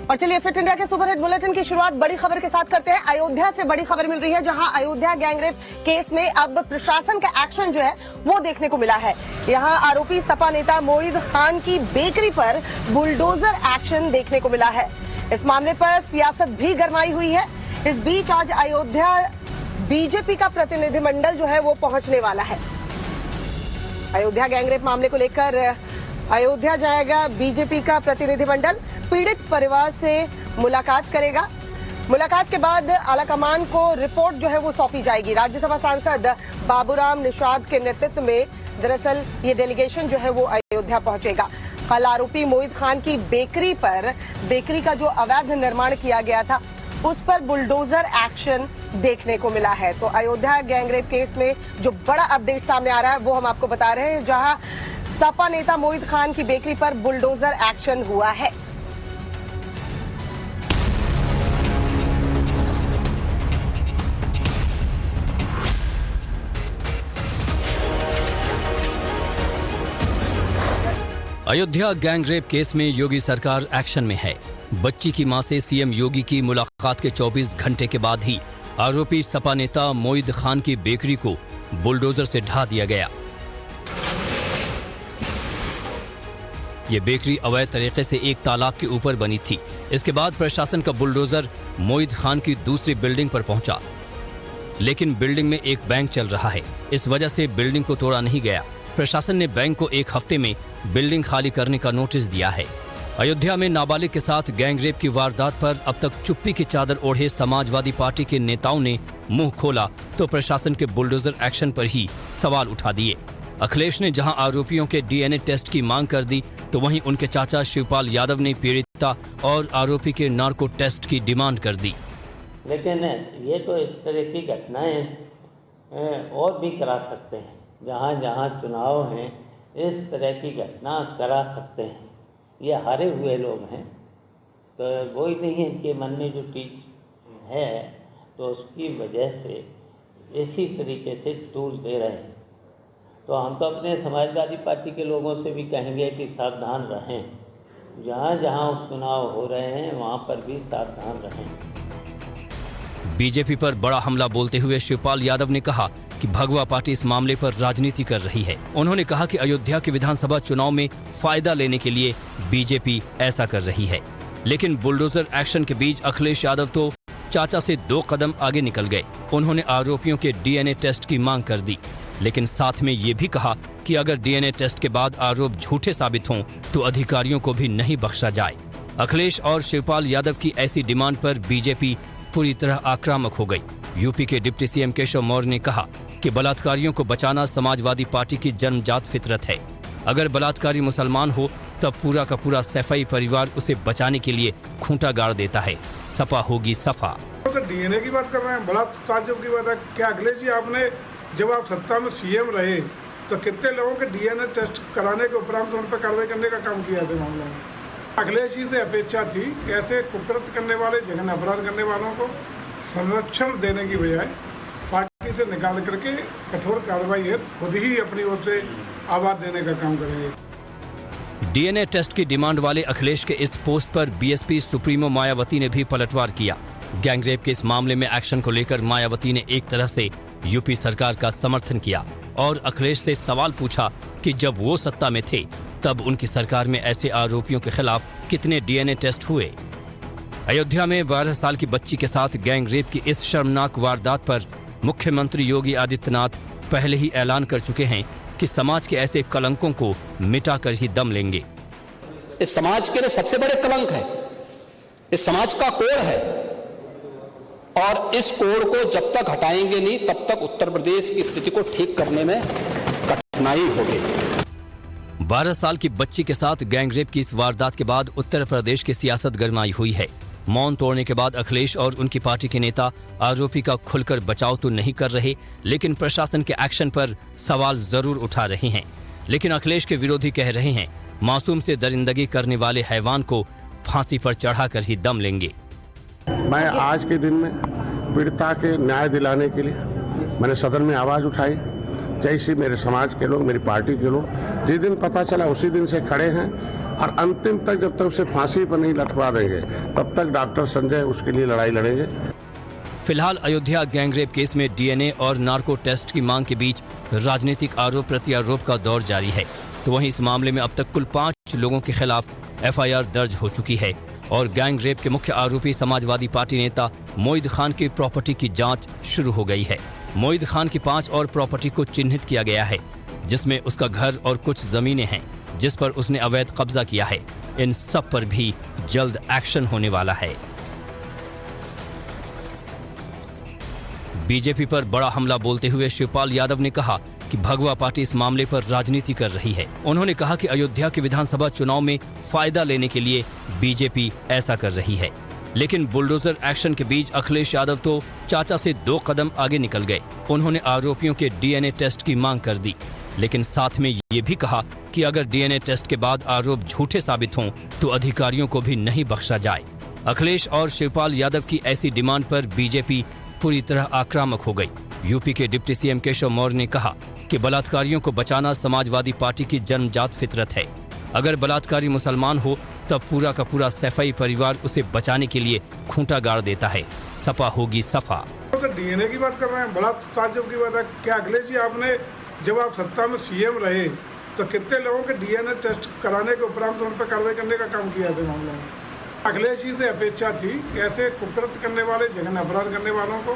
और चलिए fit India के सुपरहिट बुलेटिन की शुरुआत बड़ी खबर के साथ करते हैं। अयोध्या से बड़ी खबर मिल रही है, जहां अयोध्या गैंगरेप केस में अब प्रशासन का एक्शन जो है वो देखने को मिला है। यहां आरोपी सपा नेता मोईद खान की बेकरी पर बुलडोजर एक्शन देखने को मिला है। इस मामले पर सियासत भी गरमाई हुई है। इस बीच आज अयोध्या बीजेपी का प्रतिनिधिमंडल जो है वो पहुंचने वाला है। अयोध्या गैंगरेप मामले को लेकर अयोध्या जाएगा बीजेपी का प्रतिनिधिमंडल, पीड़ित परिवार से मुलाकात करेगा। मुलाकात के बाद आलाकमान को रिपोर्ट जो है वो सौंपी जाएगी। राज्यसभा सांसद बाबूराम निषाद के नेतृत्व में दरअसल ये डेलीगेशन जो है वो अयोध्या पहुंचेगा। कल आरोपी मोईद खान की बेकरी का जो अवैध निर्माण किया गया था उस पर बुलडोजर एक्शन देखने को मिला है। तो अयोध्या गैंगरेप केस में जो बड़ा अपडेट सामने आ रहा है वो हम आपको बता रहे हैं, जहां सपा नेता मोईद खान की बेकरी पर बुलडोजर एक्शन हुआ है। अयोध्या गैंगरेप केस में योगी सरकार एक्शन में है। बच्ची की मां से सीएम योगी की मुलाकात के 24 घंटे के बाद ही आरोपी सपा नेता मोईद खान की बेकरी को बुलडोजर से ढा दिया गया। ये बेकरी अवैध तरीके से एक तालाब के ऊपर बनी थी। इसके बाद प्रशासन का बुलडोजर मोईद खान की दूसरी बिल्डिंग पर पहुंचा, लेकिन बिल्डिंग में एक बैंक चल रहा है, इस वजह से बिल्डिंग को तोड़ा नहीं गया। प्रशासन ने बैंक को 1 हफ्ते में बिल्डिंग खाली करने का नोटिस दिया है। अयोध्या में नाबालिग के साथ गैंगरेप की वारदात पर अब तक चुप्पी की चादर ओढ़े समाजवादी पार्टी के नेताओं ने मुंह खोला तो प्रशासन के बुलडोजर एक्शन पर ही सवाल उठा दिए। अखिलेश ने जहां आरोपियों के डीएनए टेस्ट की मांग कर दी, तो वहीं उनके चाचा शिवपाल यादव ने पीड़िता और आरोपी के नार्को टेस्ट की डिमांड कर दी। लेकिन ये तो इस तरह की घटनाएं और भी करा सकते हैं। जहाँ जहाँ चुनाव हैं इस तरह की घटना करा सकते हैं। ये हारे हुए लोग हैं, तो वो ही नहीं है इनके मन में जो चीज़ है, तो उसकी वजह से इसी तरीके से टूल दे रहे हैं। तो हम तो अपने समाजवादी पार्टी के लोगों से भी कहेंगे कि सावधान रहें। जहाँ जहाँ उपचुनाव हो रहे हैं वहाँ पर भी सावधान रहें। बीजेपी पर बड़ा हमला बोलते हुए शिवपाल यादव ने कहा कि भगवा पार्टी इस मामले पर राजनीति कर रही है। उन्होंने कहा कि अयोध्या के विधानसभा चुनाव में फायदा लेने के लिए बीजेपी ऐसा कर रही है। लेकिन बुलडोजर एक्शन के बीच अखिलेश यादव तो चाचा से 2 कदम आगे निकल गए। उन्होंने आरोपियों के डीएनए टेस्ट की मांग कर दी, लेकिन साथ में ये भी कहा कि अगर डीएनए टेस्ट के बाद आरोप झूठे साबित हों तो अधिकारियों को भी नहीं बख्शा जाए। अखिलेश और शिवपाल यादव की ऐसी डिमांड पर बीजेपी पूरी तरह आक्रामक हो गई। यूपी के डिप्टी सीएम केशव मौर्य ने कहा कि बलात्कारियों को बचाना समाजवादी पार्टी की जन्मजात फितरत है। अगर बलात्कारी मुसलमान हो तब पूरा का पूरा सैफई परिवार उसे बचाने के लिए खूंटा गाड़ देता है। सपा होगी सफा। तो डीएनए की बात कर रहे हैं, बड़ा ताज्जुब की बात है। क्या अखिलेश जी, आपने जब आप सत्ता में सीएम रहे तो कितने लोगों के डीएनए टेस्ट कराने के उपरांत उन पर कार्रवाई करने का काम किया था मामलों में? अखिलेश जी से अपेक्षा थी कि ऐसे कुकृत्य करने वाले, जघन्य अपराध करने वालों को संरक्षण देने की बजाय पार्टी से निकाल करके कठोर कार्रवाई है खुद ही अपनी ओर से आवाज देने का काम करेंगे। डीएनए टेस्ट की डिमांड वाले अखिलेश के इस पोस्ट पर बीएसपी सुप्रीमो मायावती ने भी पलटवार किया। गैंगरेप के इस मामले में एक्शन को लेकर मायावती ने एक तरह से यूपी सरकार का समर्थन किया और अखिलेश से सवाल पूछा कि जब वो सत्ता में थे तब उनकी सरकार में ऐसे आरोपियों के खिलाफ कितने डीएनए टेस्ट हुए। अयोध्या में 12 साल की बच्ची के साथ गैंगरेप की इस शर्मनाक वारदात पर मुख्यमंत्री योगी आदित्यनाथ पहले ही ऐलान कर चुके हैं कि समाज के ऐसे कलंकों को मिटाकर ही दम लेंगे। इस समाज के लिए सबसे बड़े कलंक है, इस समाज का कोड़ है, और इस कोड़ को जब तक हटाएंगे नहीं तब तक उत्तर प्रदेश की स्थिति को ठीक करने में कठिनाई होगी। 12 साल की बच्ची के साथ गैंगरेप की इस वारदात के बाद उत्तर प्रदेश की सियासत गरमाई हुई है। मौन तोड़ने के बाद अखिलेश और उनकी पार्टी के नेता आरोपी का खुलकर बचाव तो नहीं कर रहे, लेकिन प्रशासन के एक्शन पर सवाल जरूर उठा रहे हैं। लेकिन अखिलेश के विरोधी कह रहे हैं मासूम से दरिंदगी करने वाले हैवान को फांसी पर चढ़ाकर ही दम लेंगे। मैं आज के दिन में पीड़िता के न्याय दिलाने के लिए मैंने सदन में आवाज उठाई। जैसे मेरे समाज के लोग, मेरी पार्टी के लोग जिस दिन पता चला उसी दिन से खड़े हैं और अंतिम तक जब तक उसे फांसी पर नहीं लटका देंगे तब तक डॉक्टर संजय उसके लिए लड़ाई लड़ेंगे। फिलहाल अयोध्या गैंगरेप केस में डीएनए और नार्को टेस्ट की मांग के बीच राजनीतिक आरोप प्रत्यारोप का दौर जारी है। तो वहीं इस मामले में अब तक कुल 5 लोगों के खिलाफ एफआईआर दर्ज हो चुकी है और गैंगरेप के मुख्य आरोपी समाजवादी पार्टी नेता मोईद खान की प्रॉपर्टी की जांच शुरू हो गई है। मोईद खान की 5 और प्रॉपर्टी को चिन्हित किया गया है, जिसमें उसका घर और कुछ जमीनें हैं जिस पर उसने अवैध कब्जा किया है। इन सब पर भी जल्द एक्शन होने वाला है। बीजेपी पर बड़ा हमला बोलते हुए शिवपाल यादव ने कहा कि भगवा पार्टी इस मामले पर राजनीति कर रही है। उन्होंने कहा कि अयोध्या के विधानसभा चुनाव में फायदा लेने के लिए बीजेपी ऐसा कर रही है, लेकिन बुलडोजर एक्शन के बीच अखिलेश यादव तो चाचा से 2 कदम आगे निकल गए। उन्होंने आरोपियों के डीएनए टेस्ट की मांग कर दी, लेकिन साथ में ये भी कहा कि अगर डीएनए टेस्ट के बाद आरोप झूठे साबित हों तो अधिकारियों को भी नहीं बख्शा जाए। अखिलेश और शिवपाल यादव की ऐसी डिमांड पर बीजेपी पूरी तरह आक्रामक हो गई। यूपी के डिप्टी सीएम केशव मौर्य ने कहा कि बलात्कारियों को बचाना समाजवादी पार्टी की जन्मजात फितरत है। अगर बलात्कारी मुसलमान हो तब पूरा का पूरा सैफई परिवार उसे बचाने के लिए खूंटा गाड़ देता है। सपा होगी सफा। तो डीएनए की बात कर रहे हैं, बड़ा ताज्जुब की बात है। क्या अखिलेश जी आपने जब आप सत्ता में सीएम रहे तो कितने लोगों के डीएनए टेस्ट कराने के उपरांत उन पर कार्रवाई करने का काम किया था मामले में? अखिलेश जी से अपेक्षा थी कि ऐसे कुकृत्य करने वाले, जघन्य अपराध करने वालों को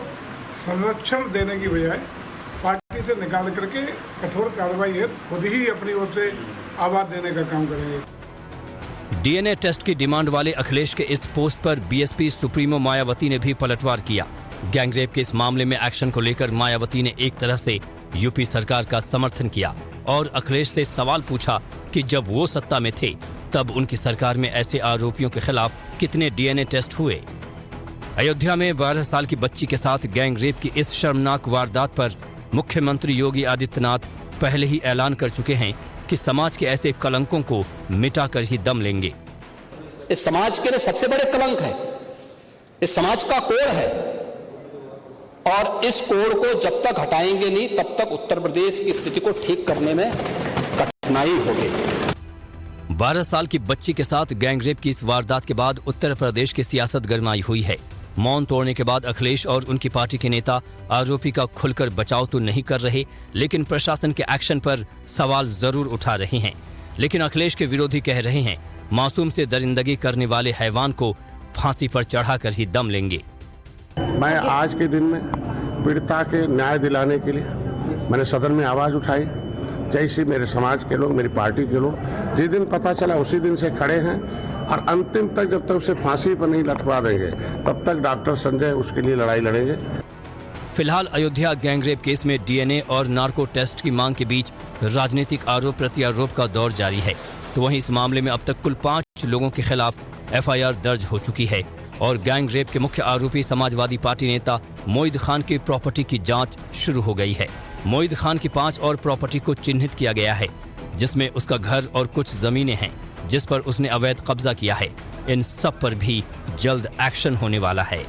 संरक्षण देने की बजाय पार्टी से निकाल करके कठोर कार्रवाई है खुद ही अपनी ओर से आवाज देने का काम करेंगे। डीएनए टेस्ट की डिमांड वाले अखिलेश के इस पोस्ट पर बीएसपी सुप्रीमो मायावती ने भी पलटवार किया। गैंगरेप के इस मामले में एक्शन को लेकर मायावती ने एक तरह से यूपी सरकार का समर्थन किया और अखिलेश से सवाल पूछा कि जब वो सत्ता में थे तब उनकी सरकार में ऐसे आरोपियों के खिलाफ कितने डीएनए टेस्ट हुए। अयोध्या में 12 साल की बच्ची के साथ गैंगरेप की इस शर्मनाक वारदात पर मुख्यमंत्री योगी आदित्यनाथ पहले ही ऐलान कर चुके हैं कि समाज के ऐसे कलंकों को मिटाकर ही दम लेंगे। इस समाज के लिए सबसे बड़े कलंक है, इस समाज का कोड़ है और इस कोड़ को जब तक हटाएंगे नहीं तब तक उत्तर प्रदेश की स्थिति को ठीक करने में कठिनाई होगी। 12 साल की बच्ची के साथ गैंगरेप की इस वारदात के बाद उत्तर प्रदेश की सियासत गरमाई हुई है। मौन तोड़ने के बाद अखिलेश और उनकी पार्टी के नेता आरोपी का खुलकर बचाव तो नहीं कर रहे, लेकिन प्रशासन के एक्शन पर सवाल जरूर उठा रहे हैं। लेकिन अखिलेश के विरोधी कह रहे हैं मासूम से दरिंदगी करने वाले हैवान को फांसी पर चढ़ाकर ही दम लेंगे। मैं आज के दिन में पीड़िता के न्याय दिलाने के लिए मैंने सदन में आवाज उठाई। जैसे मेरे समाज के लोग, मेरी पार्टी के लोग जिस दिन पता चला उसी दिन से खड़े हैं और अंतिम तक जब तक उसे फांसी पर नहीं लटका देंगे तब तक डॉक्टर संजय उसके लिए लड़ाई लड़ेंगे। फिलहाल अयोध्या गैंगरेप केस में डीएनए और नार्को टेस्ट की मांग के बीच राजनीतिक आरोप प्रत्यारोप का दौर जारी है। तो वहीं इस मामले में अब तक कुल 5 लोगों के खिलाफ एफआईआर दर्ज हो चुकी है और गैंगरेप के मुख्य आरोपी समाजवादी पार्टी नेता मोईद खान की प्रॉपर्टी की जांच शुरू हो गई है। मोईद खान की 5 और प्रॉपर्टी को चिन्हित किया गया है, जिसमें उसका घर और कुछ जमीनें हैं जिस पर उसने अवैध कब्जा किया है। इन सब पर भी जल्द एक्शन होने वाला है।